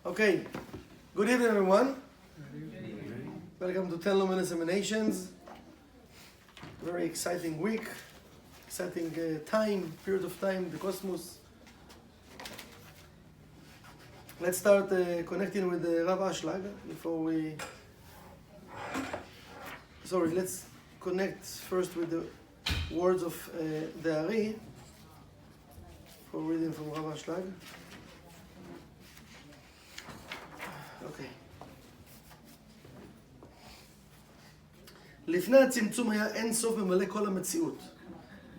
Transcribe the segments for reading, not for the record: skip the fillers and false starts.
Okay, good evening everyone. Welcome to Telmod Examinations. Very exciting week, exciting period of time, the cosmos. Let's start connecting with Rav Ashlag before we... let's connect first with the words of the Ari for reading from Rav Ashlag. Okay. לפני הצמצום היה אין סוף ממלא כל המציאות.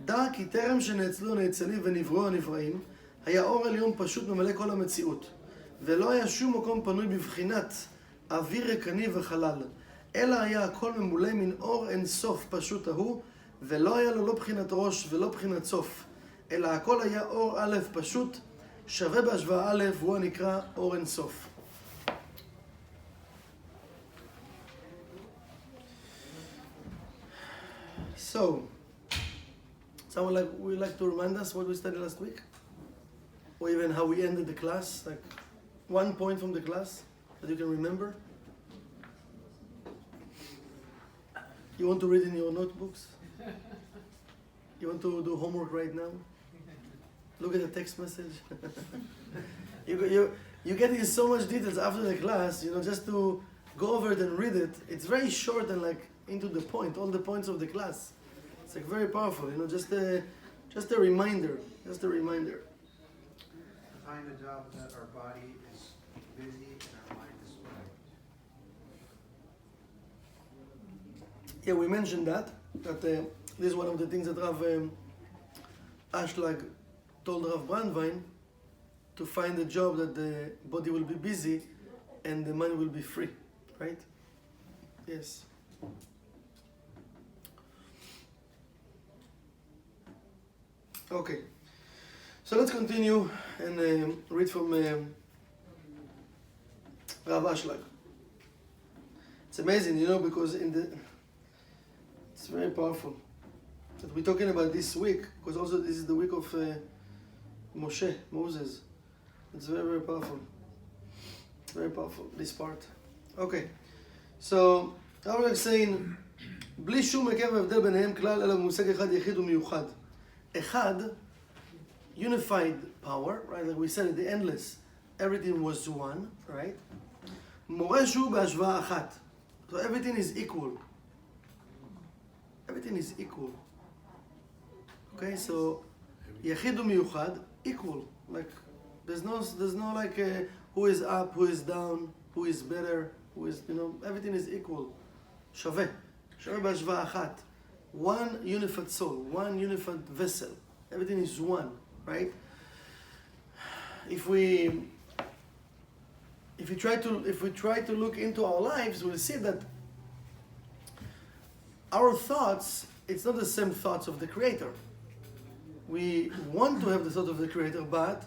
דע כי טרם שנאצלו הנאצלים ונבראו הנבראים, היה אור עליון פשוט ממלא כל המציאות. ולא היה שום מקום פנוי בבחינת אוויר ריקני וחלל, אלא היה הכל ממולא מן אור אין סוף פשוט ההוא, ולא היה לו לא בחינת ראש ולא בחינת סוף, אלא הכל היה אור א' פשוט, שווה בהשוואה א', והוא הנקרא אור אין סוף. So, someone would like to remind us what we studied last week? Or even how we ended the class? Like one point from the class that you can remember? You want to read in your notebooks? You want to do homework right now? Look at the text message. You get in so much details after the class, just to go over it and read it. It's very short and into the point, all the points of the class. It's very powerful, just a reminder, To find a job that our body is busy and our mind is quiet. Yeah, we mentioned that this is one of the things that Rav Ashlag told Rav Brandwein, to find a job that the body will be busy and the mind will be free, right? Yes. Okay, so let's continue and read from Rav Ashlag. It's amazing, because it's very powerful that we're talking about this week, because also this is the week of Moses. It's very, very powerful. Very powerful, this part. Okay, so Rav Ashlag is saying, בלי שום היקף והבדל ביניהם כלל, אלא במושג אחד יחיד ומיוחד. Echad, unified power, right? Like we said at the endless, everything was one, right? Moreshu בהשוואה אחת. So everything is equal. Everything is equal. Okay, so יחיד ומיוחד, equal. Like there's no who is up, who is down, who is better, who is, everything is equal. שווה. שווה בהשוואה אחת. One unified soul, one unified vessel. Everything is one, right? If we try to look into our lives, we'll see that our thoughts, it's not the same thoughts of the Creator. We want to have the thought of the Creator, but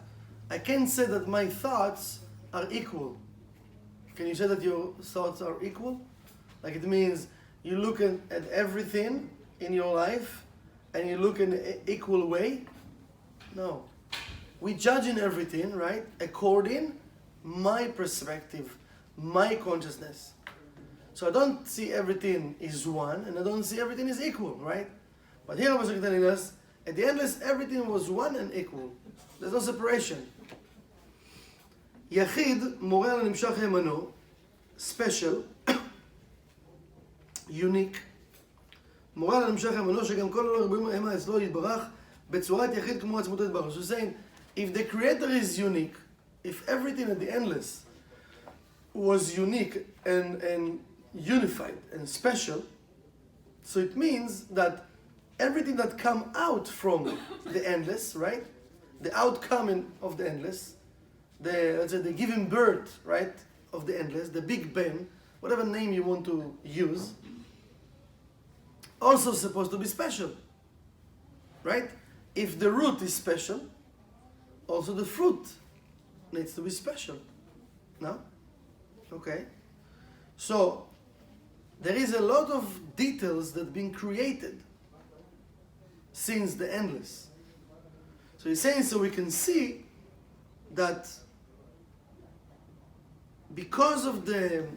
I can't say that my thoughts are equal. Can you say that your thoughts are equal? Like it means you look at everything in your life and you look in an equal way? No. We judge in everything, right? According my perspective, my consciousness. So I don't see everything is one and I don't see everything is equal, right? But here I was telling us, at the endless, everything was one and equal. There's no separation. Yachid, מורה על הנמשך הימנו, special, unique, מורה על המשך המנו שגם כל הרבים הם אצלו יתברך בצורת יחיד כמו עצמותו יתברך. So saying, if the Creator is unique, if everything at the endless was unique and unified and special, so it means that everything that come out from the endless, right? The outcome of the endless, let's say the giving birth, right, of the endless, the Big Bang, whatever name you want to use, also supposed to be special, right? If the root is special, also the fruit needs to be special. No? Okay. So there is a lot of details that have been created since the endless. So he's saying, so we can see that because of the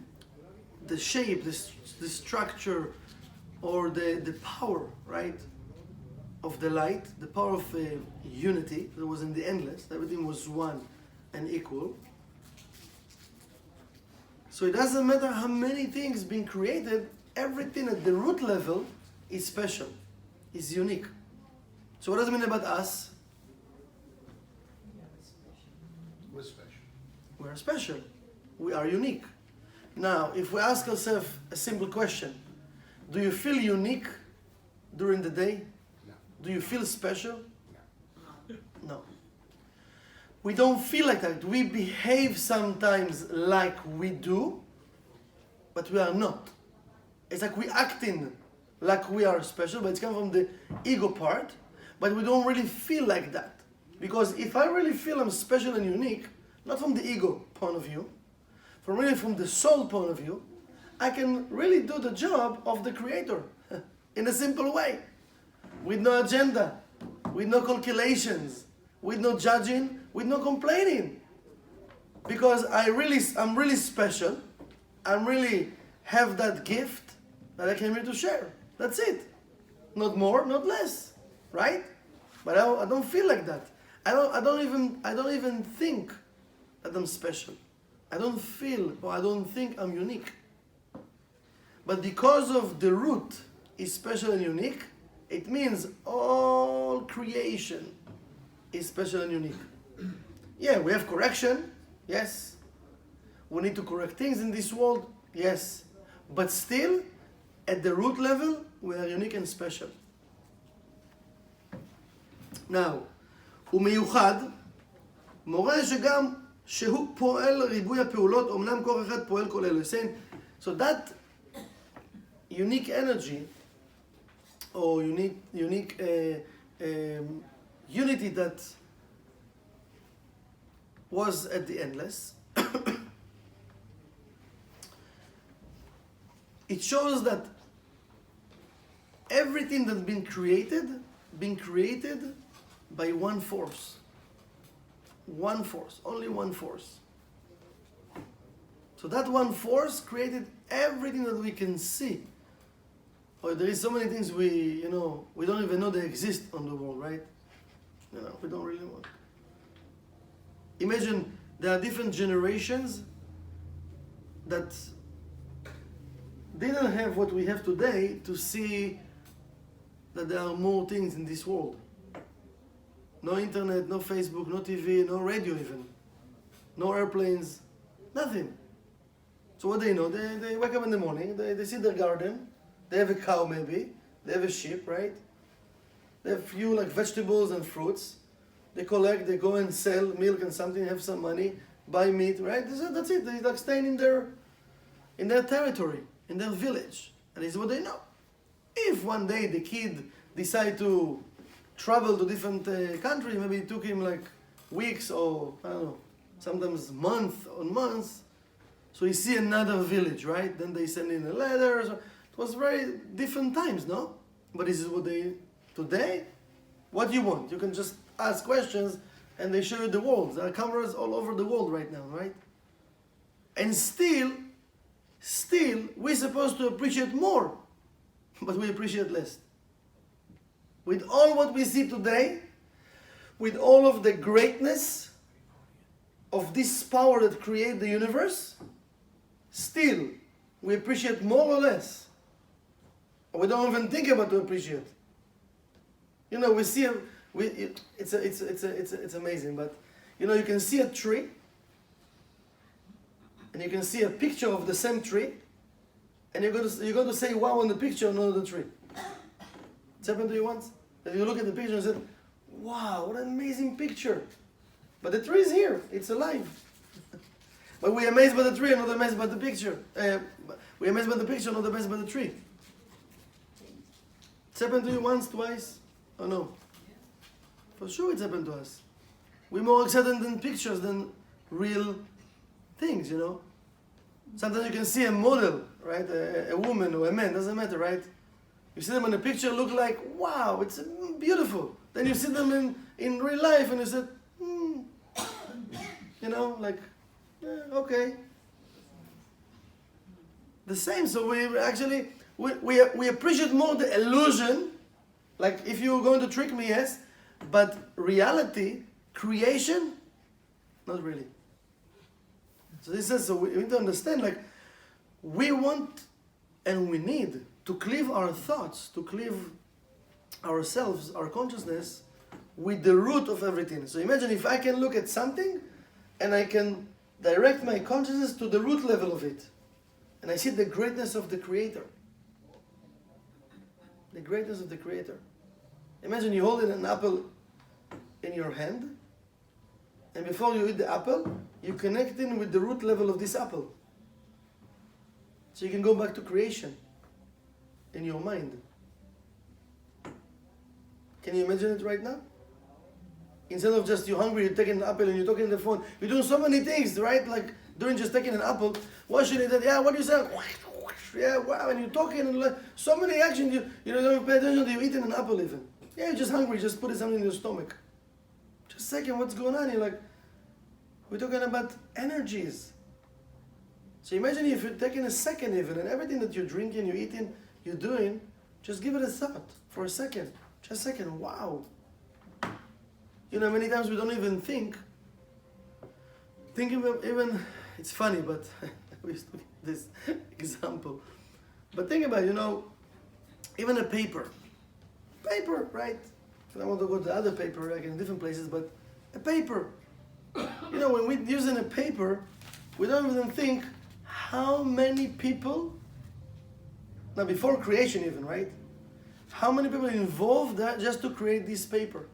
shape, the structure, or the power, right, of the light, the power of unity that was in the endless, everything was one and equal. So it doesn't matter how many things being created, everything at the root level is special, is unique. So what does it mean about us? We're special. We are special. We are unique. Now, if we ask ourselves a simple question, do you feel unique during the day? No. Do you feel special? No. No. We don't feel like that. We behave sometimes like we do, but we are not. It's like we acting like we are special, but it's coming from the ego part, but we don't really feel like that. Because if I really feel I'm special and unique, not from the ego point of view, from the soul point of view, I can really do the job of the creator in a simple way, with no agenda, with no calculations, with no judging, with no complaining. Because I'm really special, I really have that gift that I came here to share. That's it. Not more, not less, right? But I don't feel like that. I don't even think that I'm special. I don't feel or I don't think I'm unique. But because of the root is special and unique, it means all creation is special and unique. Yeah, we have correction, yes. We need to correct things in this world, yes. But still, at the root level, we are unique and special. Now, הוא מיוחד, מורה שגם שהוא פועל ריבוי הפעולות, אמנם כוח אחד פועל כל אלו. Saying, so that unique energy, or unique unity that was at the endless, it shows that everything that's been created by one force. One force, only one force. So that one force created everything that we can see. Or there is so many things we don't even know they exist on the world, right? We don't really know. Imagine there are different generations that didn't have what we have today to see that there are more things in this world. No internet, no Facebook, no TV, no radio even. No airplanes, nothing. So what they know, they wake up in the morning, they see their garden, they have a cow maybe, they have a sheep, right? They have few like vegetables and fruits. They collect, they go and sell milk and something, have some money, buy meat, right? That's it. They're like staying in their territory, in their village. And this is what they know. If one day the kid decide to travel to different country, maybe it took him like weeks or, I don't know, sometimes months on months. So he see another village, right? Then they send in a letter. So it was very different times, no? But this is what today, what do you want? You can just ask questions and they show you the world. There are cameras all over the world right now, right? And still, we're supposed to appreciate more, but we appreciate less. With all what we see today, with all of the greatness of this power that created the universe, still, we appreciate more or less. Or we don't even think about to appreciate. We see it's amazing, but you can see a tree, and you can see a picture of the same tree, and you're going to say wow on the picture and not on the tree. It's happened to you once? That you look at the picture and said, wow, what an amazing picture. But the tree is here, it's alive. But we're amazed by the tree and not amazed by the picture. We're amazed by the picture, not amazed by the tree. It's happened to you once, twice? Or no? For sure it's happened to us. We're more excited in pictures than real things, Sometimes you can see a model, right? A woman or a man, doesn't matter, right? You see them in a picture, look like, wow, it's beautiful. Then you see them in real life and you said, okay. the same. So we actually, we appreciate more the illusion. Like if you're going to trick me, yes. But reality, creation, not really. So this is, so we need to understand, like, we want and we need to cleave our thoughts, to cleave ourselves, our consciousness, with the root of everything. So imagine if I can look at something and I can direct my consciousness to the root level of it. And I see the greatness of the Creator. The greatness of the Creator. Imagine you holding an apple in your hand, and before you eat the apple, you connect in with the root level of this apple. So you can go back to creation in your mind. Can you imagine it right now? Instead of just you're hungry, you're taking an apple and you're talking on the phone, you're doing so many things, right? Like during just taking an apple, what should you do? Yeah, what do you say? Yeah, wow, and you're talking and like, so many actions, you don't pay attention to you eating an apple even. Yeah, you're just hungry, just put something in your stomach. Just a second, what's going on? You're like, we're talking about energies. So imagine if you're taking a second even, and everything that you're drinking, you're eating, you're doing, just give it a thought for a second. Just a second, wow. You know, many times we don't even think. Think about even, it's funny, but we used to give this example. But think about, you know, even a paper. Paper, right? I want to go to other paper, like in different places, but a paper. You know, when we're using a paper, we don't even think how many people, now before creation even, right? How many people involved that just to create this paper?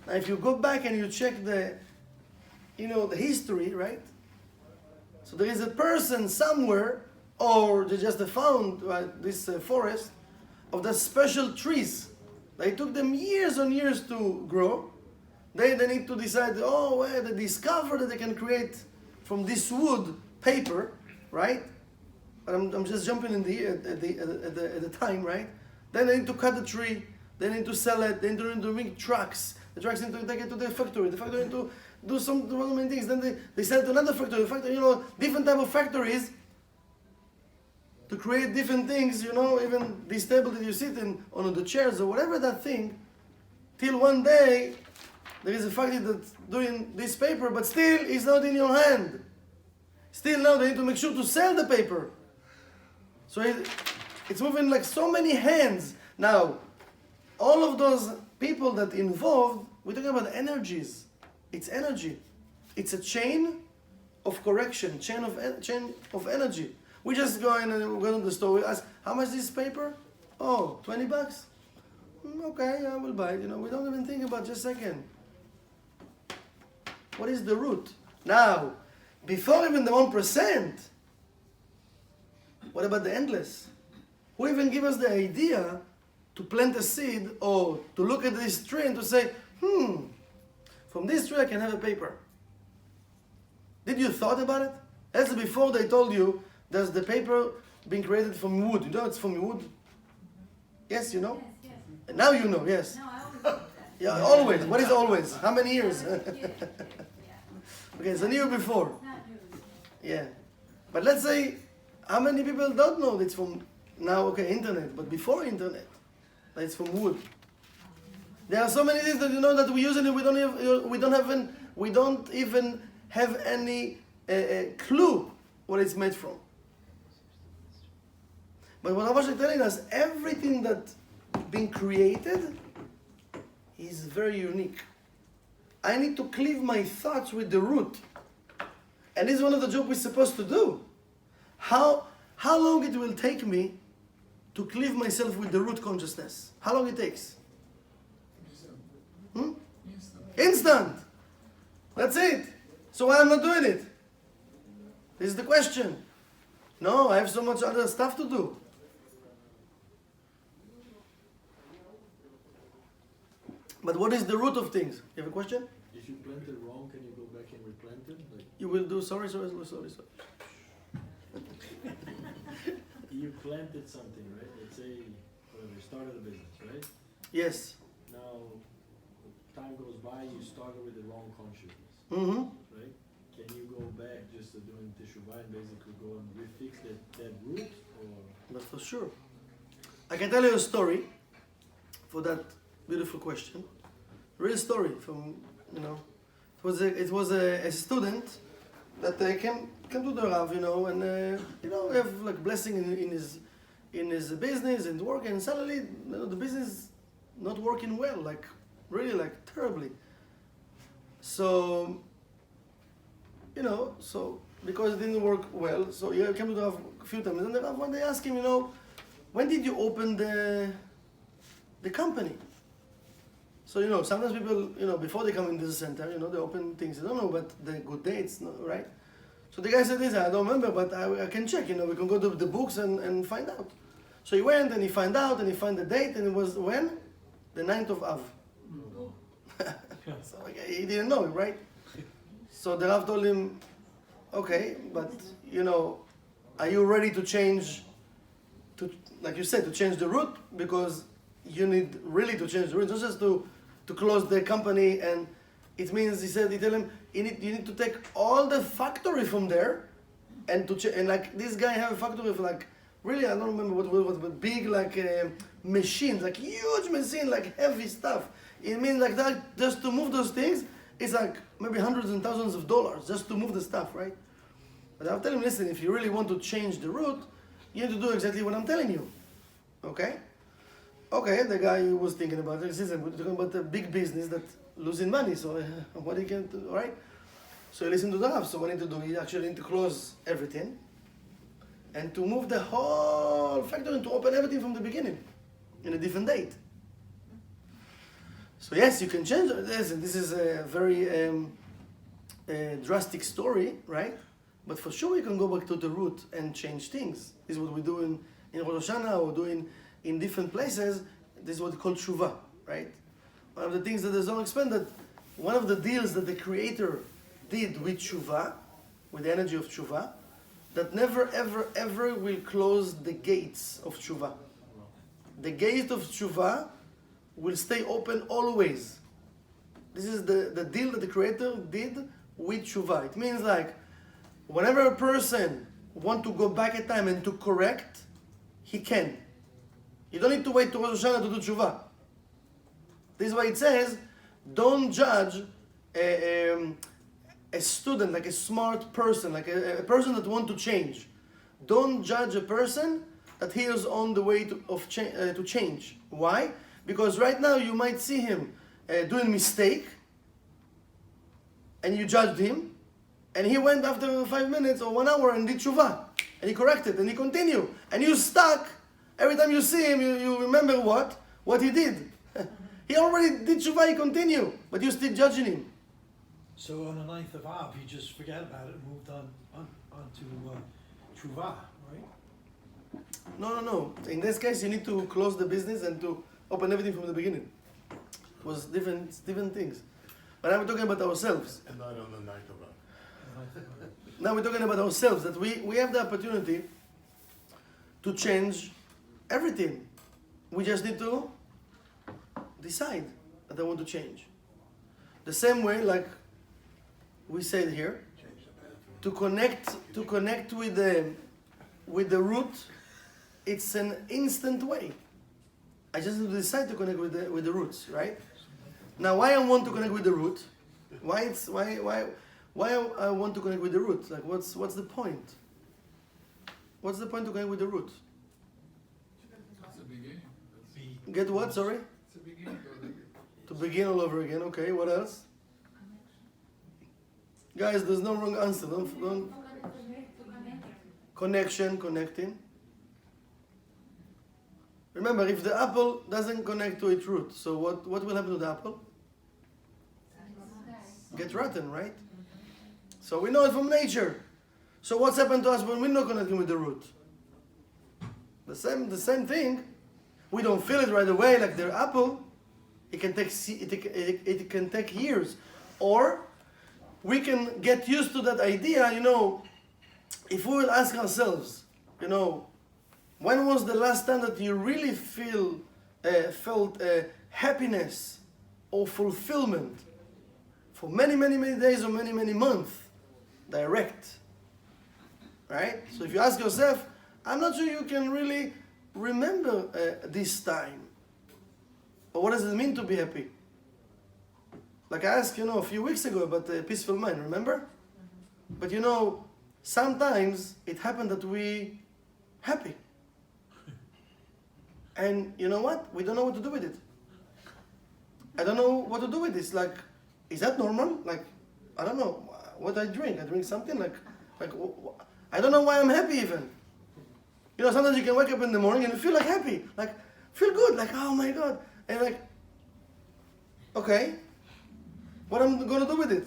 Now if you go back and you check the, you know, the history, right? So there is a person somewhere, or they just found this forest of the special trees. They took them years and years to grow. They need to decide, oh, well, they discover that they can create from this wood paper, right? But I'm just jumping in at the time, right? Then they need to cut the tree. They need to sell it. They need to make trucks. The trucks need to take it to the factory. The factory need to do so many things. Then they sell it to another factory. The factory, you know, different type of factories to create different things, you know, even this table that you sit in, on the chairs or whatever that thing, till one day, there is a factory that's doing this paper, but still it's not in your hand. Still now they need to make sure to sell the paper. So it's moving like so many hands. Now, all of those people that involved, we're talking about energies. It's energy. It's a chain of correction, chain of energy. We just go in and we go to the store, we ask, how much is this paper? Oh, $20? Okay, I will buy it. You know, we don't even think about just a second. What is the root? Now, before even the 1%, what about the endless? Who even give us the idea to plant a seed or to look at this tree and to say, from this tree I can have a paper. Did you thought about it? That's before they told you there's the paper being created from wood. You know it's from wood? Yes, you know? Yes. And now you know, yes. No, I always knew that. Yeah, always. What is always? How many years? Yeah. Okay, it's a year before. It's not new. Yeah. But let's say, how many people don't know it's from, now, okay, internet, but before internet, that it's from wood. There are so many things that you know that we usually we don't even have any clue what it's made from. But what Rav is telling us, everything that's been created is very unique. I need to cleave my thoughts with the root. And this is one of the jobs we're supposed to do. How long it will take me to cleave myself with the root consciousness? How long it takes? Instant. That's it. So why I'm not doing it? This is the question. No, I have so much other stuff to do. But what is the root of things? You have a question? If you plant it wrong, can you go back and replant it? Like You will do, sorry. you planted something, right? Let's say, whatever, you started a business, right? Yes. Now, time goes by, you started with the wrong consciousness, Mm-hmm. right? Can you go back just doing teshuvah and basically go and refix that root, or? But for sure. I can tell you a story for that beautiful question. Real story from, it was a student that came to the Rav, and have like blessing in his business and work, and suddenly the business not working well, like really like terribly. So because it didn't work well, so he came to the Rav a few times, and the Rav one day asked him, when did you open the company? So sometimes people, before they come into the center, they open things. They don't know about the good dates, right? So the guy said this, I don't remember, but I can check, we can go to the books and find out. So he went and he found out and he found the date, and it was when? The 9th of Av. So he didn't know, right? So the Rav told him, okay, but are you ready to change, like you said, to change the route? Because you need really to change the route, not just to close the company. And it means, he told him, you need to take all the factory from there, and and like this guy have a factory of like, really, I don't remember what it was, but big like machines, like huge machine, like heavy stuff. It means like that, just to move those things, it's like maybe hundreds and thousands of dollars just to move the stuff, right? But I'll tell him, listen, if you really want to change the route, you need to do exactly what I'm telling you, okay? Okay, the guy was thinking about it. He says, we're talking about a big business that losing money, so what he can do, right? So he listened to the Rav. So what he need to do, he actually need to close everything and to move the whole factory and to open everything from the beginning in a different date. So yes, you can change it. Listen, this is a very drastic story, right? But for sure you can go back to the root and change things. This is what we do in Rosh Hashanah, or doing in different places. This is what we call tshuva, right? One of the things that the Zohar explained, that one of the deals that the Creator did with tshuva, with the energy of tshuva, that never, ever, ever will close the gates of tshuva. The gate of tshuva will stay open always. This is the deal that the Creator did with tshuva. It means like, whenever a person wants to go back in time and to correct, he can. You don't need to wait to Rosh Hashanah to do tshuva. This is why it says, don't judge a student, like a smart person, like a person that wants to change. Don't judge a person that he is on the way to change. Why? Because right now you might see him doing mistake, and you judged him, and he went after 5 minutes or 1 hour and did tshuva, and he corrected, and he continued, and you stuck. Every time you see him, you remember what he did. He already did tshuva, he continued, but you're still judging him. So on the 9th of Av, he just forgot about it and moved on to tshuva, right? No. In this case, you need to close the business and to open everything from the beginning. It was different things. But now we're talking about ourselves. And not on the 9th of Av. Now we're talking about ourselves, that we have the opportunity to change everything. We just need to decide that I want to change. The same way, like we said here, to connect with the root, it's an instant way. I just need to decide to connect with the roots, right? Now, why I want to connect with the root? Why I want to connect with the root? Like, what's the point? What's the point to connect with the root? That's the beginning. Get what? Sorry. It's the beginning. To begin all over again. Okay. What else? Guys, there's no wrong answer. Don't. Connection, connecting. Remember, if the apple doesn't connect to its root, so what will happen to the apple? Get rotten, right? So we know it from nature. So what's happened to us when we're not connecting with the root? The same thing. We don't feel it right away like the apple. It can take years, or we can get used to that idea. If we will ask ourselves, when was the last time that you really felt happiness or fulfillment for many, many, many days or many, many months? Direct. right? So if you ask yourself, I'm not sure you can really remember this time. Or what does it mean to be happy? Like I asked, a few weeks ago about a peaceful mind, remember? But sometimes it happened that we happy. And you know what? We don't know what to do with it. I don't know what to do with this. Like, is that normal? Like, I don't know what I drink. I drink something like I don't know why I'm happy even. Sometimes you can wake up in the morning and you feel like happy, like feel good, like oh my God, and like, okay, what I'm gonna do with it?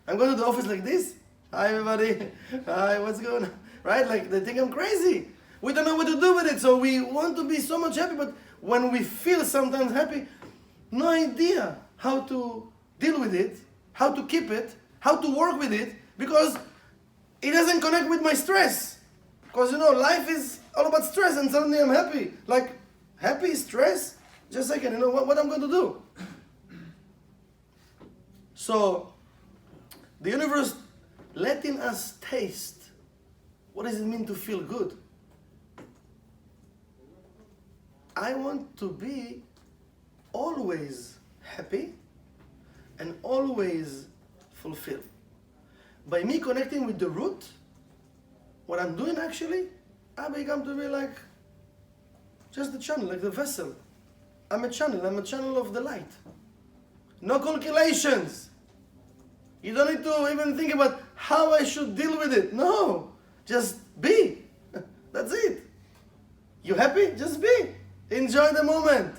I'm going to the office like this. Hi everybody. Hi, what's going on? Right? Like they think I'm crazy. We don't know what to do with it, so we want to be so much happy, but when we feel sometimes happy, no idea how to deal with it, how to keep it, how to work with it, because it doesn't connect with my stress. Because life is all about stress, and suddenly I'm happy. Like, happy, stress? Just a second, what I'm going to do? So, the universe letting us taste what does it mean to feel good. I want to be always happy and always fulfilled. By me connecting with the root, what I'm doing actually, I become to be like just the channel, like the vessel. I'm a channel of the light. No calculations. You don't need to even think about how I should deal with it. No, just be. That's it. You happy? Just be. Enjoy the moment.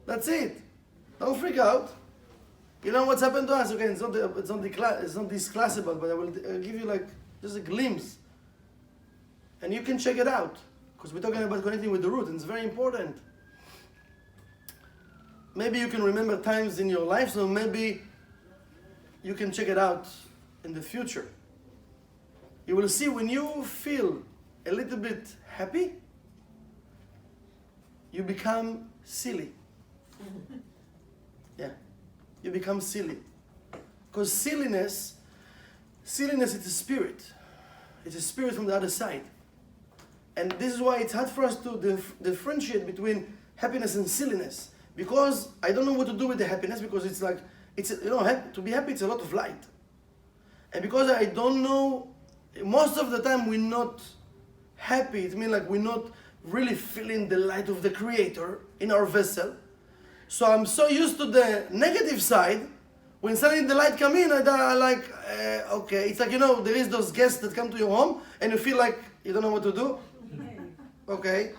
That's it. Don't freak out. You know what's happened to us? Okay, it's not this class about, but I will give you like just a glimpse, and you can check it out because we're talking about connecting with the root, and it's very important. Maybe you can remember times in your life, so maybe you can check it out in the future. You will see when you feel a little bit happy, you become silly. Yeah, you become silly. Because silliness is a spirit. It's a spirit from the other side. And this is why it's hard for us to differentiate between happiness and silliness. Because I don't know what to do with the happiness, because it's like, to be happy, it's a lot of light. And because I don't know, most of the time we're not happy. It means like we're not really feeling the light of the Creator in our vessel. So I'm so used to the negative side. When suddenly the light come in, I like, okay. It's like, there is those guests that come to your home and you feel like you don't know what to do. Okay.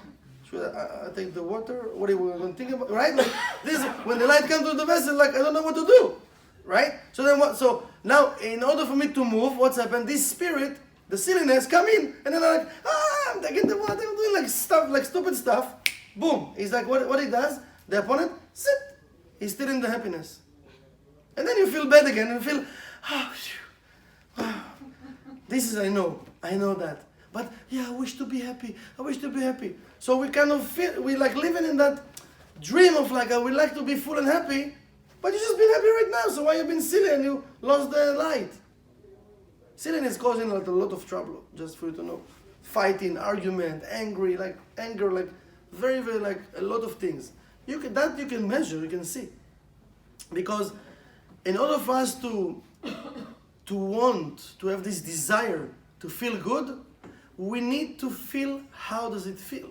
Should I take the water? What are we going to think about? Right? Like this, when the light comes to the vessel, like I don't know what to do. Right? So then what? So now, in order for me to move, what's happened? This spirit, the silliness, come in, and then I'm like, I'm taking the water, I'm doing like stuff, like stupid stuff. Boom! It's like what he does. The opponent, sit. He's still in the happiness, and then you feel bad again, and feel, this is I know that. But yeah, I wish to be happy. So we kind of feel, we like living in that dream of like, I would like to be full and happy, but you just been happy right now. So why you been silly and you lost the light? Silliness is causing a lot of trouble, just for you to know. Fighting, argument, anger, like very, very like a lot of things. You can measure, you can see. Because in order for us to want, to have this desire to feel good, we need to feel how does it feel.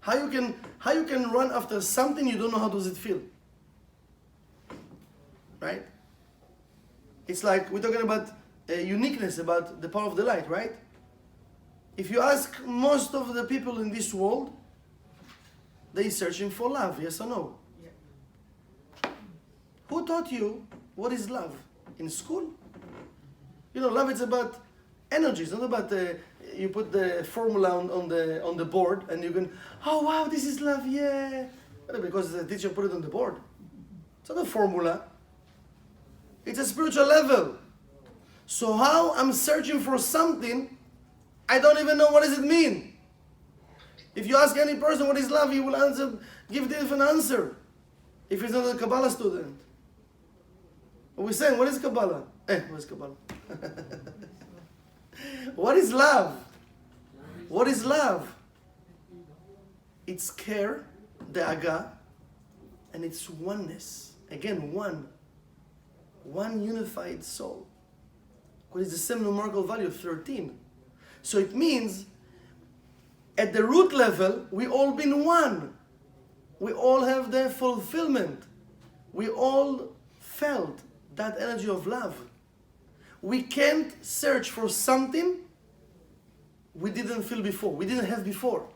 How you can run after something you don't know how does it feel. Right? It's like we're talking about uniqueness, about the power of the light, right? If you ask most of the people in this world, they're searching for love, yes or no? Yeah. Who taught you what is love? In school? Love is about energy. It's not about you put the formula on the board and you can, oh wow, this is love, yeah. Because the teacher put it on the board. It's not a formula. It's a spiritual level. So how I'm searching for something, I don't even know what does it mean. If you ask any person what is love, he will give a different answer. If he's not a Kabbalah student. We're saying, what is Kabbalah? What is Kabbalah? What is love? What is love? It's care, da'aga, and it's oneness. Again, one. One unified soul. What is the same numerical value of 13? So it means, at the root level, we all been one. We all have the fulfillment. We all felt that energy of love. We can't search for something we didn't feel before, we didn't have before.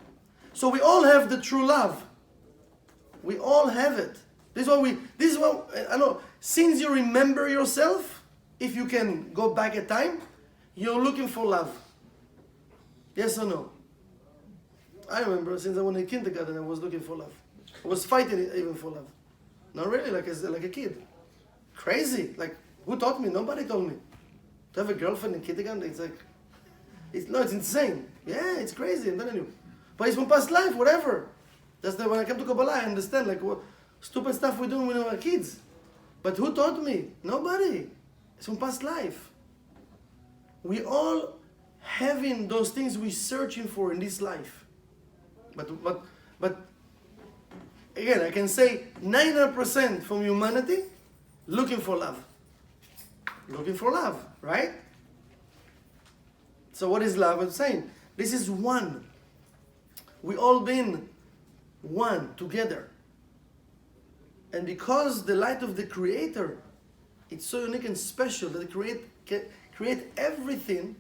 So we all have the true love. We all have it. This is what, I know, since you remember yourself, if you can go back at time, you're looking for love. Yes or no? I remember since I went in kindergarten, I was looking for love. I was fighting even for love. Not really, like a kid. Crazy. Like, who taught me? Nobody told me. To have a girlfriend in kindergarten, it's like, it's insane. Yeah, it's crazy, I'm telling you. But it's from past life, whatever. That's when I come to Kabbalah, I understand, like, what stupid stuff we do when we were kids. But who taught me? Nobody. It's from past life. We all having those things we're searching for in this life. But again, I can say 90% from humanity looking for love. Looking for love, right? So what is love? I'm saying this is one. We all been one together. And because the light of the Creator, it's so unique and special that it create everything.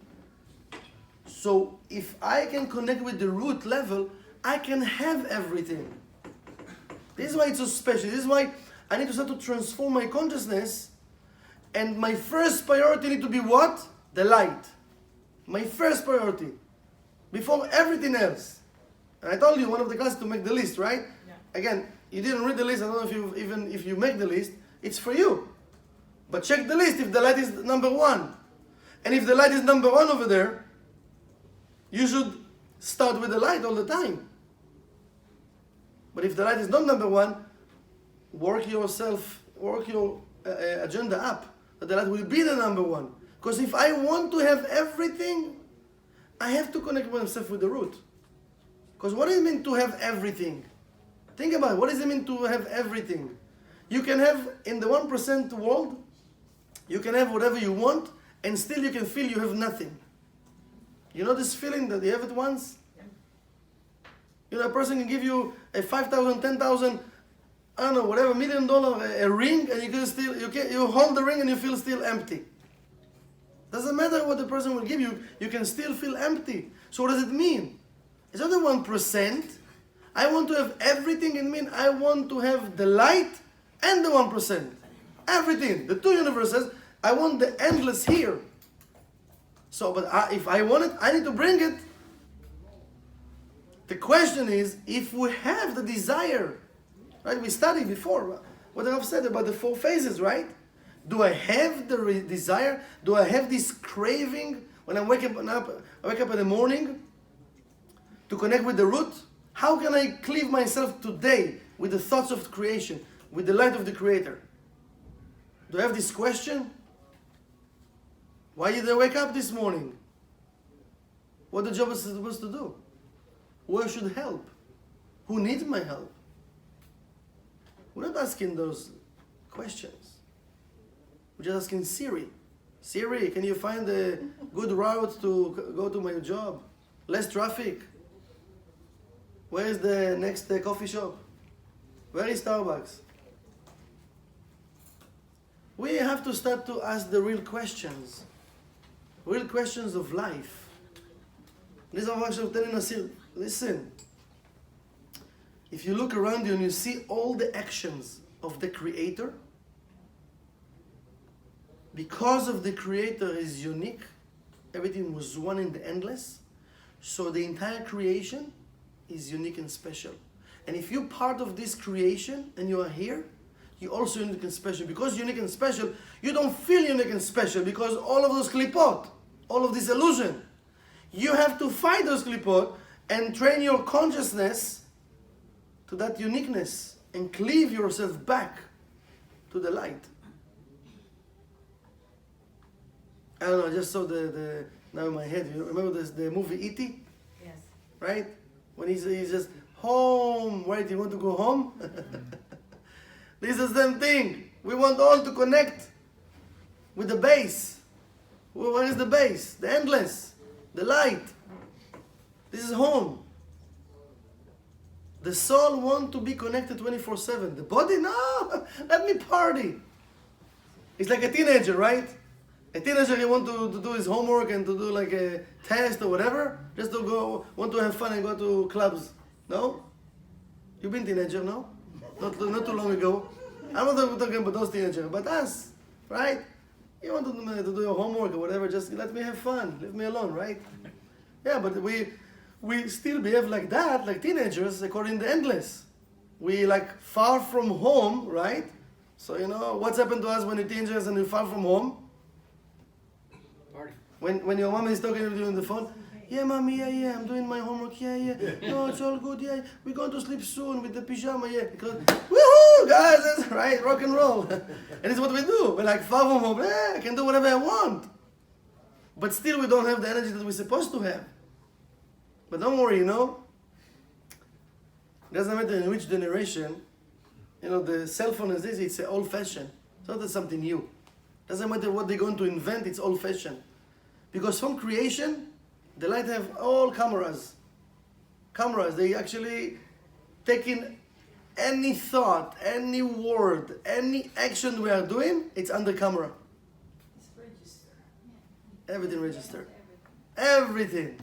So if I can connect with the root level, I can have everything. This is why it's so special. This is why I need to start to transform my consciousness. And my first priority need to be what? The light. My first priority. Before everything else. And I told you one of the classes to make the list, right? Yeah. Again, you didn't read the list. I don't know if you make the list. It's for you. But check the list if the light is number one. And if the light is number one over there, you should start with the light all the time. But if the light is not number one, work your agenda up. That the light will be the number one. Because if I want to have everything, I have to connect myself with the root. Because what does it mean to have everything? Think about it. What does it mean to have everything? You can have, in the 1% world, you can have whatever you want, and still you can feel you have nothing. You know this feeling that you have it once? You know, a person can give you a 5,000, 10,000, I don't know, whatever, $1 million, a ring, and you hold the ring and you feel still empty. Doesn't matter what the person will give you, you can still feel empty. So what does it mean? It's not the 1%. I want to have everything in me. I want to have the light and the 1%. Everything, the two universes, I want the endless here. So, but if I want it, I need to bring it. The question is, if we have the desire, right? We studied before what I've said about the 4 phases, right? Do I have the desire? Do I have this craving when I wake up in the morning to connect with the root? How can I cleave myself today with the thoughts of creation, with the light of the Creator? Do I have this question? Why did I wake up this morning? What the job is supposed to do? Who I should help? Who needs my help? We're not asking those questions. We're just asking Siri. Siri, can you find a good route to go to my job? Less traffic. Where is the next coffee shop? Where is Starbucks? We have to start to ask the real questions. Real questions of life. This is what I'm telling us here. Listen. If you look around you and you see all the actions of the Creator, because of the Creator is unique, everything was one in the endless, so the entire creation is unique and special. And if you're part of this creation and you are here, you're also unique and special. Because unique and special, you don't feel unique and special because all of those klipot, all of this illusion, you have to fight those klipot and train your consciousness to that uniqueness and cleave yourself back to the light. I don't know, I just saw the now in my head. You remember the movie E.T.? Yes. Right? When he's just home, right? You want to go home? This is the same thing. We want all to connect with the base. What is the base? The endless, the light. This is home. The soul wants to be connected 24/7. The body, no, let me party. It's like a teenager, right? A teenager, he want to do his homework and to do like a test or whatever, just to go, want to have fun and go to clubs. No? You've been teenager, no? Not too long ago. I'm not talking about those teenagers, but us, right? You want to do your homework or whatever, just let me have fun, leave me alone, right? Yeah, but we still behave like that, like teenagers, according to endless. We like far from home, right? So you know what's happened to us when we're teenagers and we're far from home? Party. When your mom is talking to you on the phone, yeah, mommy, yeah, I'm doing my homework, yeah. No, it's all good, yeah. We're going to sleep soon with the pajama, yeah. Because, woohoo, guys, that's right, rock and roll. And it's what we do. We're like far from home, I can do whatever I want. But still we don't have the energy that we're supposed to have. But don't worry, you know, it doesn't matter in which generation, you know, the cell phone is this, it's old-fashioned. It's not something new. Doesn't matter what they're going to invent, it's old-fashioned. Because from creation, the light have all cameras. Cameras, they actually taking any thought, any word, any action we are doing, it's under camera. It's registered. Everything registered. Everything.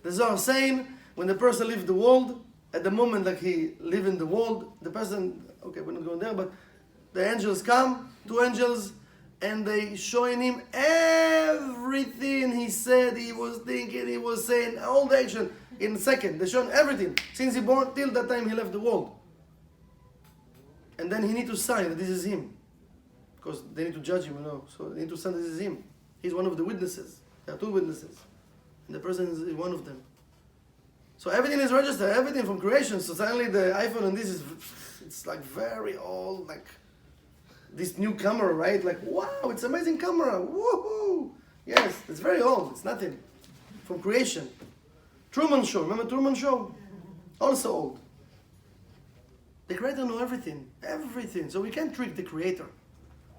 The Zohar saying, when the person leaves the world, at the moment like he live in the world, the person, okay, we're not going there, but the angels come, 2 angels, and they showing him everything he said, he was thinking, he was saying, all the action in a second. They showing everything since he born till that time he left the world. And then he need to sign that this is him, because they need to judge him, you know. So they need to sign this is him. He's one of the witnesses. There are 2 witnesses, and the person is one of them. So everything is registered, everything from creation. So suddenly the iPhone and this is, it's like very old, like this new camera, right? Like, wow, it's amazing camera, woohoo! Yes, it's very old, it's nothing. From creation. Truman Show, remember Truman Show? Also old. The Creator knows everything, everything. So we can't trick the Creator.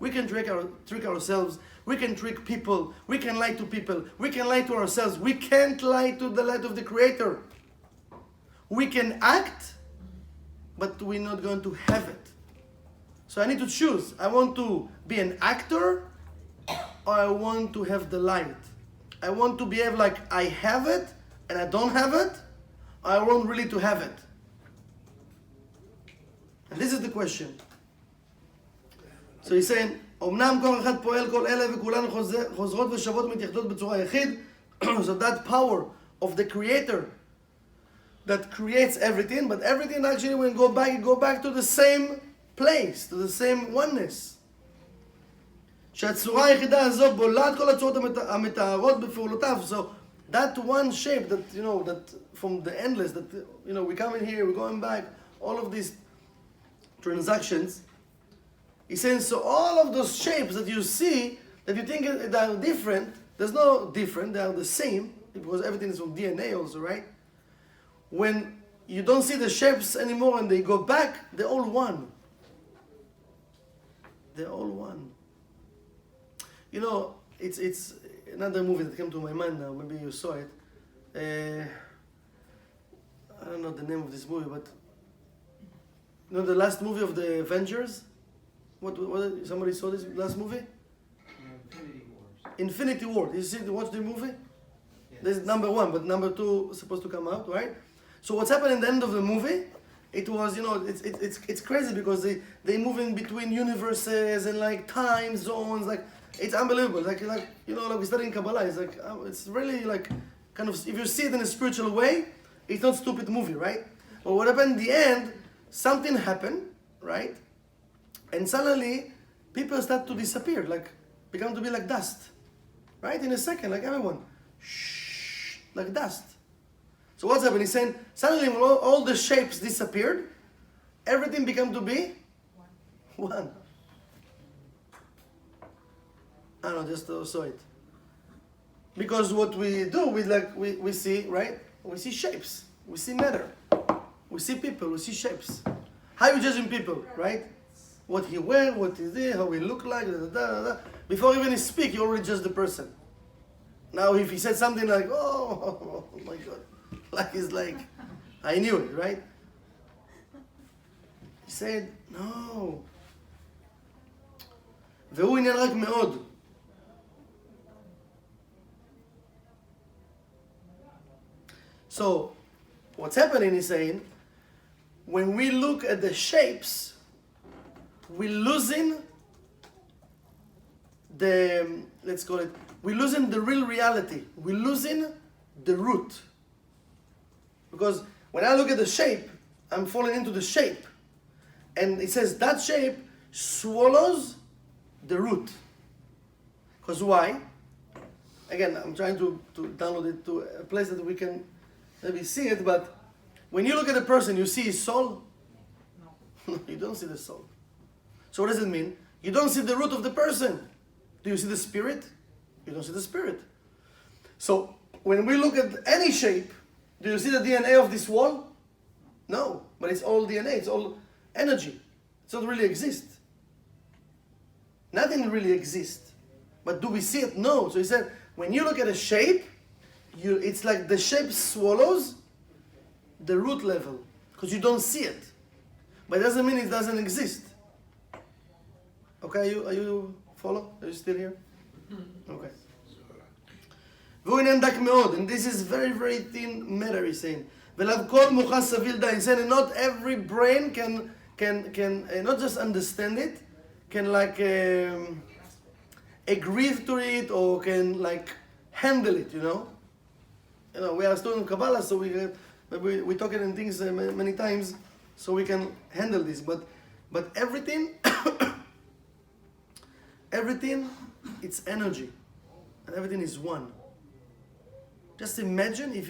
We can trick ourselves, we can trick people, we can lie to people, we can lie to ourselves. We can't lie to the light of the Creator. We can act, but we're not going to have it. So I need to choose. I want to be an actor, or I want to have the light. I want to behave like I have it, and I don't have it, or I want really to have it. And this is the question. So he's saying, אמנם כל אחד פועל כל אלה וכולן חוזרות ושוות מתייחדות בצורה יחיד. So that power of the Creator that creates everything, but everything actually when go back to the same place, to the same oneness. שהצורה היחידה הזו בולעת כל הצורות המתארות בפעולותיו. So that one shape that, you know, that from the endless, that, you know, we come in here, we're going back, all of these transactions, he's saying, so all of those shapes that you see, that you think they are different, there's no different, they are the same, because everything is from DNA also, right? When you don't see the shapes anymore and they go back, they're all one. They're all one. You know, it's another movie that came to my mind now, maybe you saw it. I don't know the name of this movie, but you know the last movie of the Avengers? What somebody saw this last movie? Infinity Wars. Infinity War. You see, watch the movie? Yes. This is number 1, but number 2 is supposed to come out, right? So what's happened in the end of the movie? It was, you know, it's crazy because they move in between universes and like time zones, like it's unbelievable. Like you know, like we study in Kabbalah, it's like it's really like kind of, if you see it in a spiritual way, it's not a stupid movie, right? But what happened in the end? Something happened, right? And suddenly people start to disappear, like become to be like dust, right? In a second, like everyone, shh, like dust. So what's happening? He's saying suddenly when all the shapes disappeared, everything became to be one. I don't know, just saw it. Because what we do, we see, right? We see shapes. We see matter. We see people. We see shapes. How you judging people, right? What he wear, what he did, how he look like, da, da, da, da. Before even he speak, you already judge the person. Now if he said something like, oh my God, like he's like, I knew it, right? He said, no. והוא עניין רק מאוד. So, what's happening is saying, when we look at the shapes, we're losing the, let's call it, we're losing the real reality. We're losing the root. Because when I look at the shape, I'm falling into the shape. And it says that shape swallows the root. Because why? Again, I'm trying to download it to a place that we can maybe see it, but when you look at a person, you see his soul? No. You don't see the soul. So what does it mean? You don't see the root of the person. Do you see the spirit? You don't see the spirit. So when we look at any shape, do you see the DNA of this wall? No, but it's all DNA, it's all energy. It doesn't really exist. Nothing really exists. But do we see it? No. So he said, when you look at a shape, it's like the shape swallows the root level, because you don't see it. But it doesn't mean it doesn't exist. Okay, are you follow? Are you still here? Okay. והוא עניין דק מאוד, and this is very very thin matter, he's saying. ולאו כל מוחש סביל די, he's saying not every brain can not just understand it, can like agree to it, or can like handle it, you know? You know, we are students of Kabbalah, so we talk it in things many times, so we can handle this. But everything, everything, it's energy, and everything is one. Just imagine if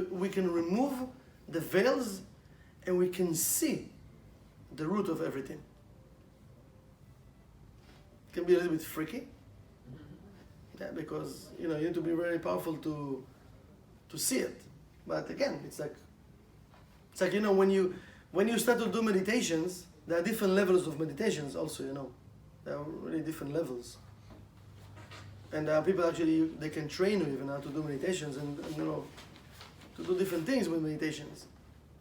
we can remove the veils, and we can see the root of everything. It can be a little bit freaky, yeah, because you need to be very powerful to see it. But again, it's like when you start to do meditations, there are different levels of meditations also, there are really different levels. And there are people actually, they can train you even how to do meditations and to do different things with meditations,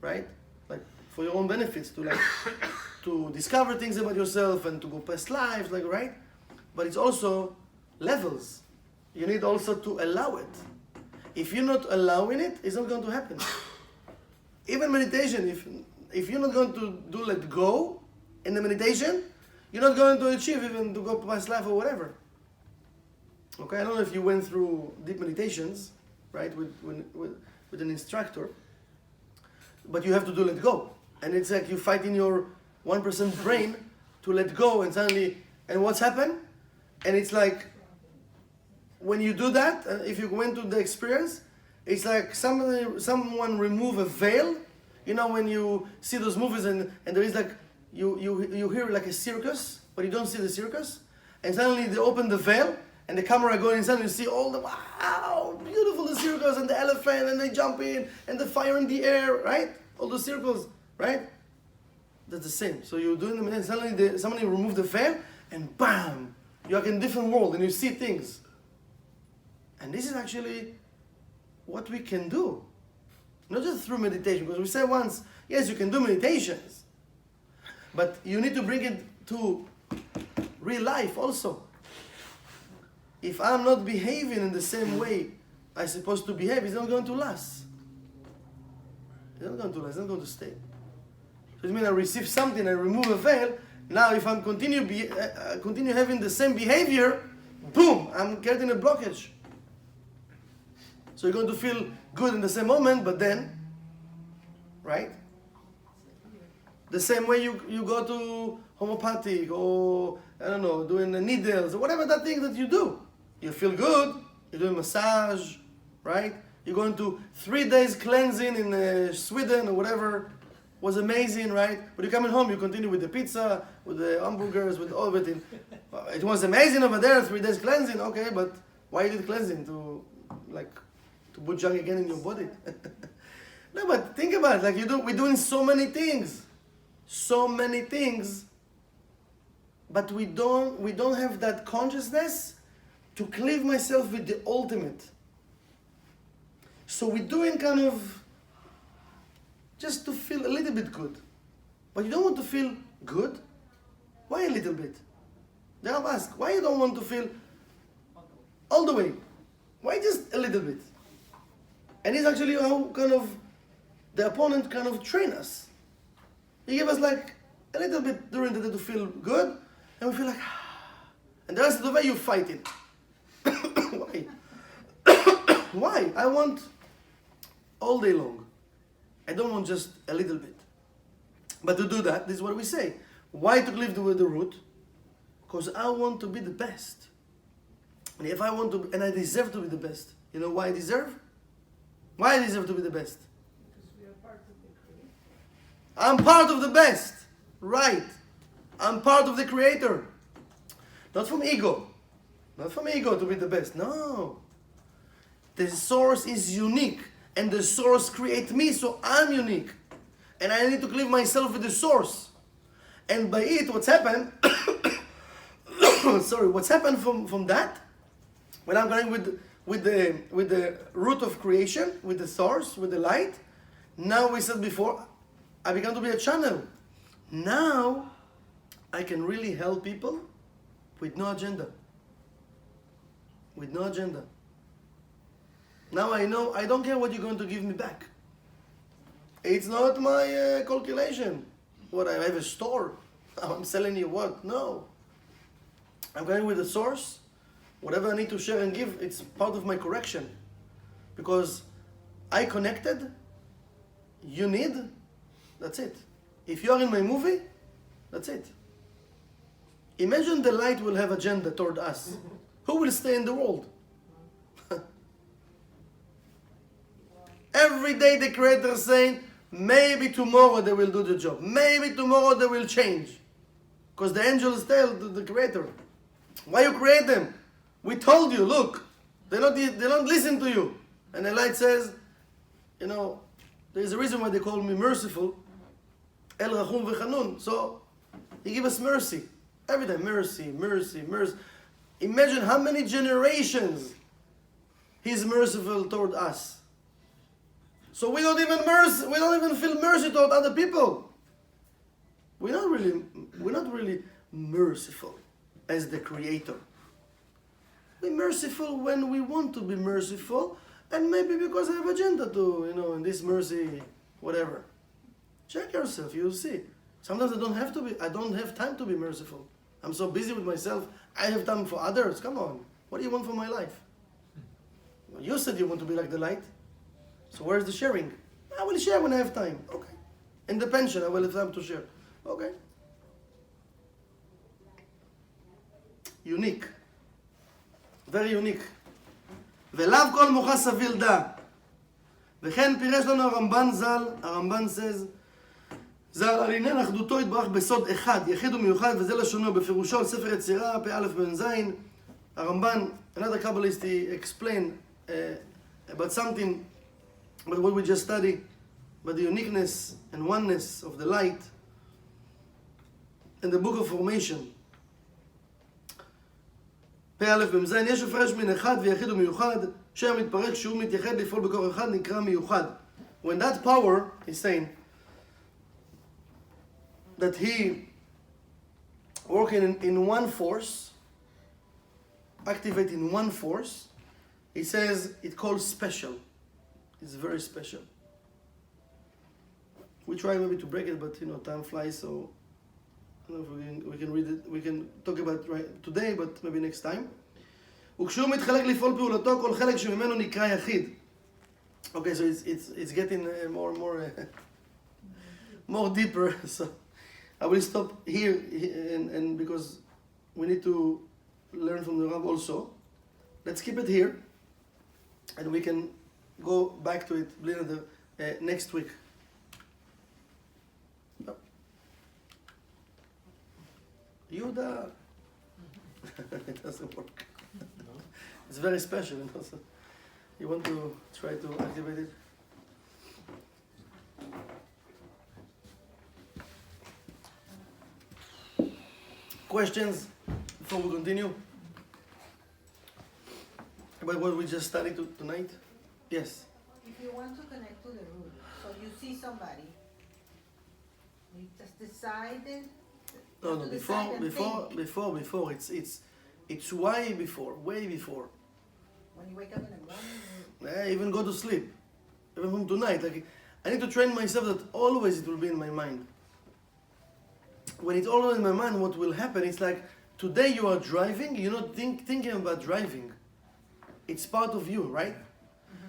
right? Like for your own benefits, to discover things about yourself and to go past lives, like, right? But it's also levels. You need also to allow it. If you're not allowing it, it's not going to happen. Even meditation, if you're not going to do let go in the meditation, you're not going to achieve even to go past life or whatever. Okay, I don't know if you went through deep meditations, right, with an instructor, but you have to do let go. And it's like you fight in your 1% brain to let go, and suddenly, and what's happened? And it's like, when you do that, if you went to the experience, it's like someone remove a veil. You know, when you see those movies and there is like, you hear like a circus, but you don't see the circus. And suddenly they open the veil and the camera going inside and you see all the, wow, beautiful the circus and the elephant and they jump in and the fire in the air, right? All the circles, right? That's the same. So you're doing them and then suddenly somebody remove the veil and bam, you're in a different world and you see things. And this is actually what we can do. Not just through meditation, because we said once, yes, you can do meditations, but you need to bring it to real life also. If I'm not behaving in the same way I'm supposed to behave, it's not going to last. It's not going to last, it's not going to stay. So it means I receive something, I remove a veil, now if I'm continue having the same behavior, boom, I'm getting a blockage. So you're going to feel good in the same moment, but then, right? The same way you go to homeopathic or, I don't know, doing the needles or whatever that thing that you do. You feel good, you're doing massage, right? You're going to 3 days cleansing in Sweden or whatever, was amazing, right? But you're coming home, you continue with the pizza, with the hamburgers, with everything. It was amazing over there, 3 days cleansing, okay, but why you did cleansing? To like to put junk again in your body. No, but think about it. Like we're doing so many things, but we don't have that consciousness to cleave myself with the ultimate. So we're doing kind of just to feel a little bit good, but you don't want to feel good. Why a little bit? They have asked, why you don't want to feel all the way? Why just a little bit? And it's actually how kind of the opponent kind of train us. He gave us like a little bit during the day to feel good, and we feel like, and the rest of the way you fight it. Why? Why? I want all day long. I don't want just a little bit. But to do that, this is what we say. Why to live with the root? Because I want to be the best. And if I want to, and I deserve to be the best. You know why I deserve? Why I deserve to be the best? Because we are part of the creator. I'm part of the best. Right. I'm part of the creator. Not from ego. Not from ego to be the best. No. The source is unique. And the source creates me, so I'm unique. And I need to cleave myself with the source. And by it, what's happened, what's happened from that, when I'm going with the root of creation, with the source, with the light, now we said before, I began to be a channel. Now, I can really help people with no agenda. With no agenda. Now I know, I don't care what you're going to give me back. It's not my calculation. What, I have a store? I'm selling you what? No. I'm going with the source. Whatever I need to share and give, it's part of my correction. Because I connected, you need, that's it. If you are in my movie, that's it. Imagine the light will have agenda toward us. Who will stay in the world? Every day the creator is saying, maybe tomorrow they will do the job. Maybe tomorrow they will change. Because the angels tell the creator, why you create them? We told you, look, they don't listen to you. And the light says, you know, there's a reason why they call me merciful. El Rachum V'Chanun. So, he gives us mercy. Every day, mercy, mercy, mercy. Imagine how many generations he's merciful toward us. So we don't even feel mercy toward other people. We're not really merciful as the creator. We're merciful when we want to be merciful, and maybe because I have agenda to, in this mercy, whatever. Check yourself, you'll see. Sometimes I don't have time to be merciful. I'm so busy with myself, I have time for others. Come on, what do you want for my life? Well, you said you want to be like the light. So where's the sharing? I will share when I have time. Okay. In the pension, I will have time to share. Okay. Unique. Very unique. ולאו כל מוחה סביר דע. וכן פירש לנו הרמב"ן ז"ל, הרמב"ן says, ז"ל על עניין אחדותו יתברך בסוד אחד, יחיד ומיוחד, וזה לשונו בפירושו על ספר יצירה, פ"א בן זין. הרמב"ן, another Kabbalist, he explained about something, about what we just studied, about the uniqueness and oneness of the light in the book of formation. פ"א במזין, יש הפרש מן אחד ויחיד ומיוחד, שם מתפרק שהוא מתייחד לפעול בכוח אחד נקרא מיוחד. When that power is saying that he working in one force, activating one force, he says it calls special. It's very special. We try maybe to break it, but time flies, so I don't know if we can read it. We can talk about it right today, but maybe next time. וכשהוא מתחלק לפעול פעולתו, כל חלק שממנו נקרא יחיד. Okay, so it's getting more deeper. So I will stop here, and because we need to learn from the Rav also. Let's keep it here, and we can go back to it next week. Yehuda, it doesn't work. It's very special. You want to try to activate it? Questions before we continue? About what we just studied tonight? Yes. If you want to connect to the root, so you see somebody, you just decided. No, to decide and think. before. It's way before. When you wake up in the morning, I even go to sleep, even from tonight. Like I need to train myself that always it will be in my mind. When it's always in my mind, what will happen? It's like today you are driving. You're not thinking about driving. It's part of you, right?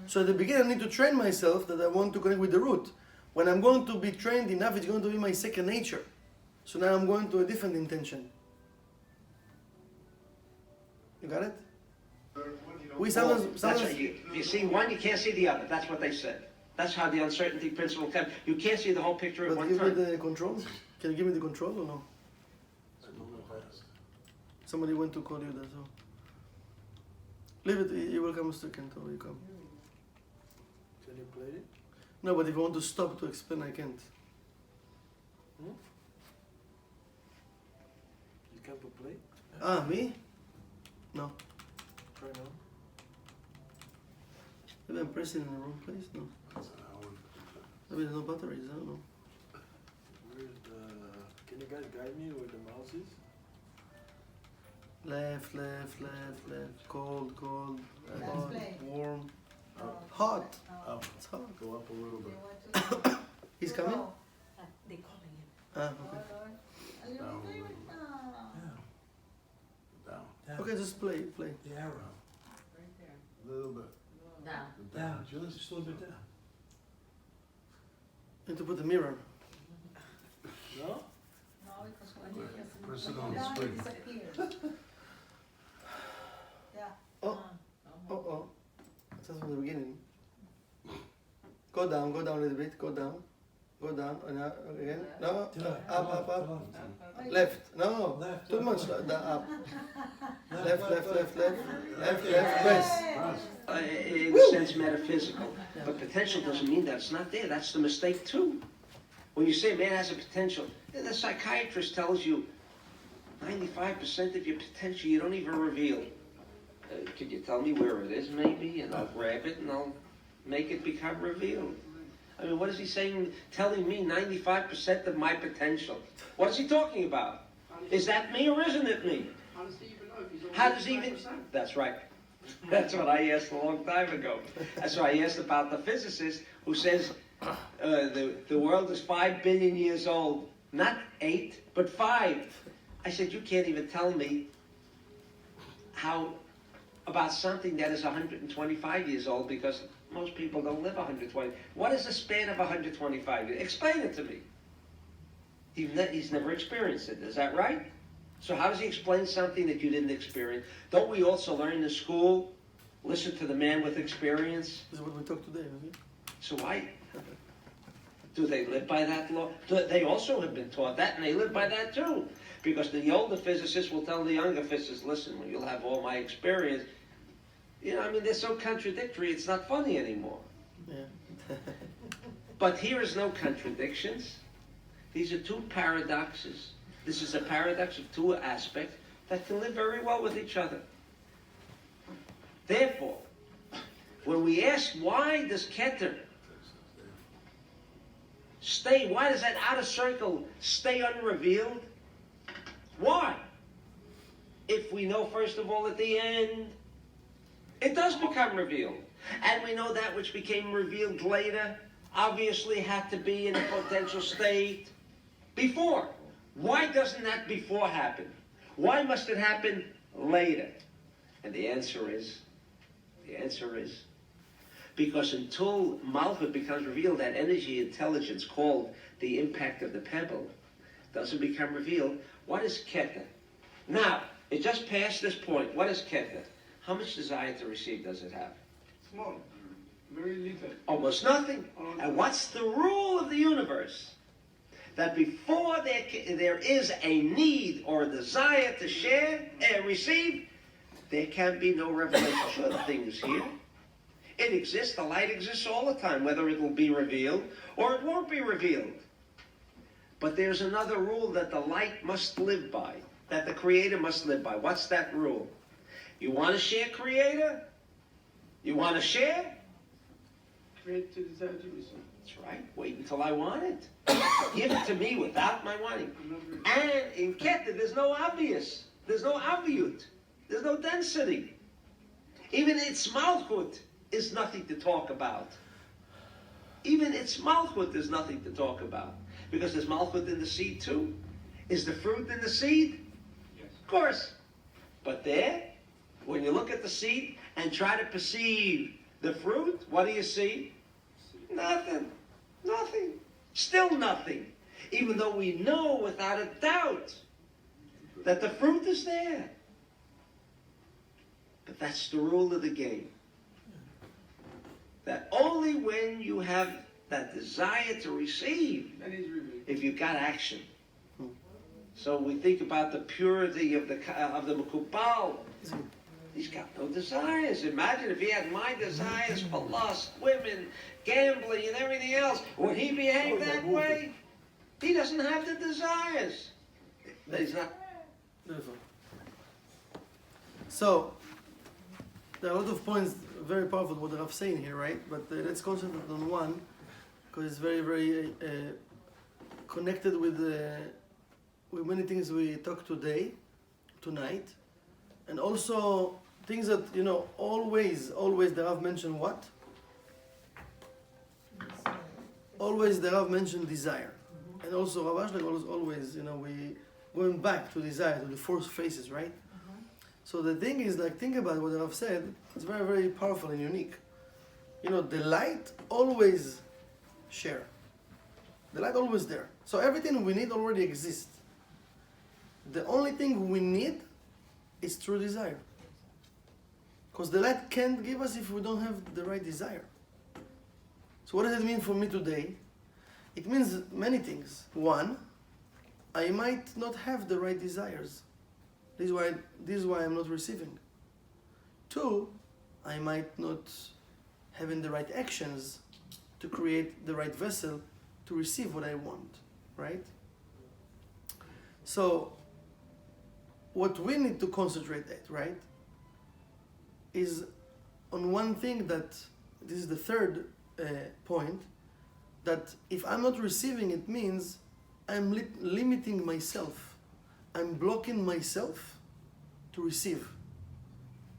So at the beginning, I need to train myself that I want to connect with the root. When I'm going to be trained enough, it's going to be my second nature. So now I'm going to a different intention. You got it? We sometimes That's right. You see one, you can't see the other. That's what they said. That's how the uncertainty principle comes. You can't see the whole picture at but one give me time. the control. Can you give me the control or no? Somebody went to call you that. So leave it. You will come a second or you come. Can you play it? No, but if you want to stop to explain, I can't. You can't play? Ah, me? No. Try now. Maybe I'm pressing in the wrong place. No. Maybe there's no batteries. I don't know. Where's the... Can you guys guide me where the mouse is? Left. Cold. Let's Hot. play. Warm. oh, Hot. oh, Up. It's hot. Go up a little they bit. want to- He's coming? Oh, They calling him. Ah, oh, okay. Lord. Are you Down. okay with Down. Down. Okay, just play. The arrow. right there? A little bit. Down. Down, just a little bit down. Need to put the mirror. No? No, because when you just Press it put on the down, screen. it disappears. Yeah. Oh. Oh. That's from the beginning. Go down a little bit. Go down. And again. No. To left, Up. to left. Left. No. Left. Too much. Up. Left. Left. Yes. Press. In a sense, metaphysical. But potential doesn't mean that it's not there. That's the mistake, too. When you say man has a potential, the psychiatrist tells you 95% of your potential you don't even reveal. Could you tell me where it is, maybe? And I'll grab it and I'll make it become revealed. I mean, what is he saying, telling me 95% of my potential? What is he talking about? Is that me or isn't it me? How does he even know if he's only How does he even... 95%? That's right. That's what I asked a long time ago. That's what I asked about the physicist who says the world is 5 billion years old. Not 8, but 5. I said, you can't even tell me how about something that is 125 years old, because most people don't live 120. What is the span of 125 years? Explain it to me. He's never experienced it. Is that right? So how does he explain something that you didn't experience? Don't we also learn in school, listen to the man with experience? This is what we talked today, isn't it? So why? Do they live by that law? They also have been taught that, and they live by that too. Because the older physicists will tell the younger physicists, listen, you'll have all my experience. You know, I mean, they're so contradictory, it's not funny anymore. Yeah. But here is no contradictions. These are two paradoxes. This is a paradox of two aspects that can live very well with each other. Therefore, when we ask why does Keter stay, why does that outer circle stay unrevealed? Why? If we know, first of all, at the end, it does become revealed. And we know that which became revealed later obviously had to be in a potential state before. Why doesn't that before happen? Why must it happen later? And the answer is, because until Malchut becomes revealed, that energy intelligence called the impact of the pebble doesn't become revealed. What is Keter? Now, it just passed this point. What is Keter? How much desire to receive does it have? Small. Very little. Almost nothing. And what's the rule of the universe? That before there is a need or a desire to share and receive, there can be no revelation of things here. It exists, the light exists all the time, whether it will be revealed or it won't be revealed. But there's another rule that the light must live by, that the Creator must live by. What's that rule? You want to share Creator? You want to share? Create to desire to receive. That's right. Wait until I want it. Give it to me without my wanting. And in Keter, there's no obvious. There's no obvious. There's no density. Even its malchut is nothing to talk about. Even its malchut is nothing to talk about. Because there's malchut in the seed too. Is the fruit in the seed? Yes. Of course. But there, when you look at the seed and try to perceive the fruit, what do you see? Nothing. Nothing. Still nothing. Even though we know without a doubt that the fruit is there. But that's the rule of the game. That only when you have that desire to receive, if you've got action. So we think about the purity of the Mekubal. He's got no desires. Imagine if he had my desires for lust, women, gambling, and everything else. Would he behave that way? He doesn't have the desires. He's not. Beautiful. So, there are a lot of points, very powerful what I'm saying here, right? But let's concentrate on one, because it's very, very connected with many things we talked tonight, and also things that, always the Rav mentioned what? Always the Rav mentioned desire. And also Rav Ashlag always, we going back to desire, to the four phases, right? So the thing is, think about what Rav said, it's very, very powerful and unique. The light always share. The light always there. So everything we need already exists. The only thing we need is true desire. Because the light can't give us if we don't have the right desire. So what does it mean for me today? It means many things. One, I might not have the right desires. This is why I'm not receiving. Two, I might not having the right actions to create the right vessel to receive what I want, right? So, what we need to concentrate at, right, is on one thing that, this is the third point, that if I'm not receiving, it means I'm limiting myself. I'm blocking myself to receive.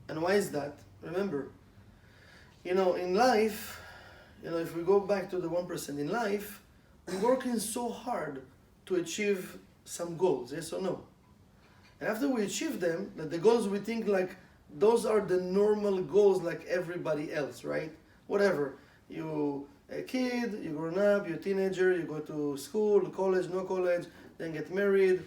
And why is that? Remember, in life, if we go back to the 1%, in life, we're working so hard to achieve some goals, yes or no? And after we achieve them, the goals we think like those are the normal goals like everybody else, right? Whatever. You a kid, you grown up, you're a teenager, you go to school, college, no college, then get married,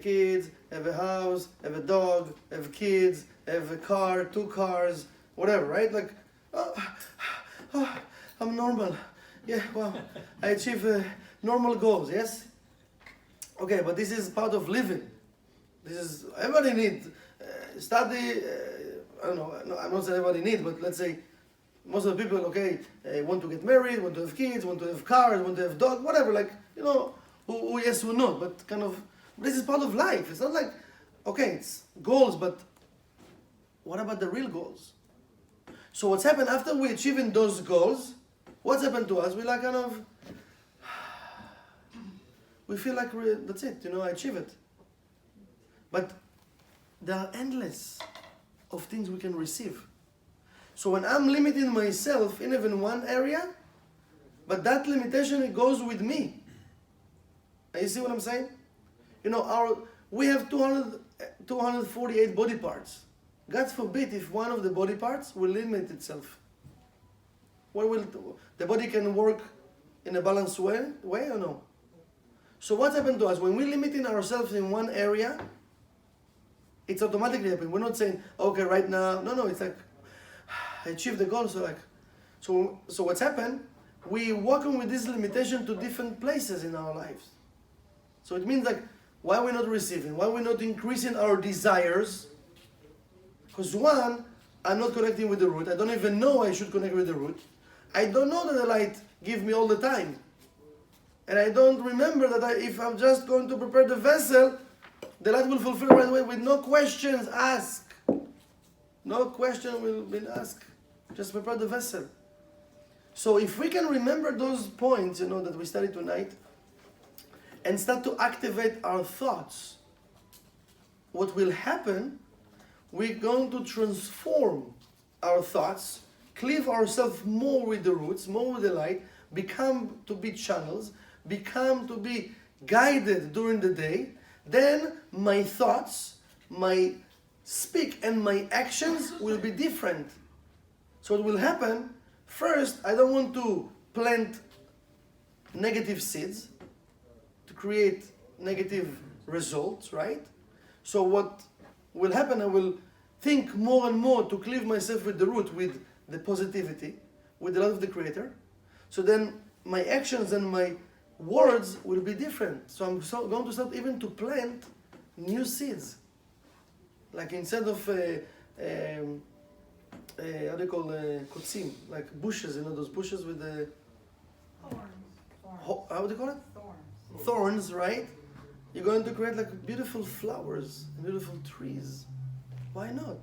kids, have a house, have a dog, have kids, have a car, 2 cars, whatever, right? Like, I'm normal. Yeah, well, I achieve normal goals, yes? Okay, but this is part of living. This is, everybody needs study, I don't know, no, I'm not saying everybody needs, but let's say most of the people, want to get married, want to have kids, want to have cars, want to have dogs, whatever, who yes, who not, but kind of, this is part of life. It's not like, it's goals, but what about the real goals? So what's happened after we achieving those goals, what's happened to us? We we feel like that's it, I achieve it. But there are endless of things we can receive. So when I'm limiting myself in even one area, but that limitation, it goes with me. And you see what I'm saying? We have 248 body parts. God forbid if one of the body parts will limit itself. The body can work in a balanced way or no? So what happened to us? When we're limiting ourselves in one area, it's automatically happening. We're not saying, okay, right now. No, it's like, I achieved the goal, so what's happened? We walking with this limitation to different places in our lives. So it means why we're not receiving? Why we're not increasing our desires? Because one, I'm not connecting with the root. I don't even know I should connect with the root. I don't know that the light gives me all the time. And I don't remember that if I'm just going to prepare the vessel, the light will fulfill right away with no questions asked. No question will be asked. Just prepare the vessel. So if we can remember those points, that we studied tonight, and start to activate our thoughts, what will happen, we're going to transform our thoughts, cleave ourselves more with the roots, more with the light, become to be channels, become to be guided during the day. Then my thoughts, my speak and my actions will be different. So what will happen, first, I don't want to plant negative seeds to create negative results, right? So what will happen, I will think more and more to cleave myself with the root, with the positivity, with the love of the Creator. So then my actions and my words will be different. So I'm going to start even to plant new seeds. Like instead of, how do you call kotsim? Like bushes, those bushes with the, how do you call it? Thorns, right? You're going to create like beautiful flowers, beautiful trees. Why not?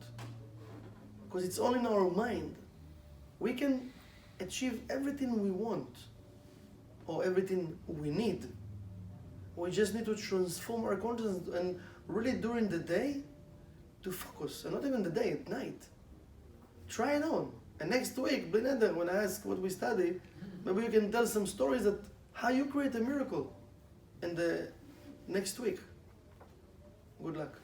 Because it's all in our mind. We can achieve everything we want or everything we need. We just need to transform our consciousness and really during the day to focus, and not even the day, at night. Try it on. And next week, when I ask what we study, maybe you can tell some stories that how you create a miracle in the next week. Good luck.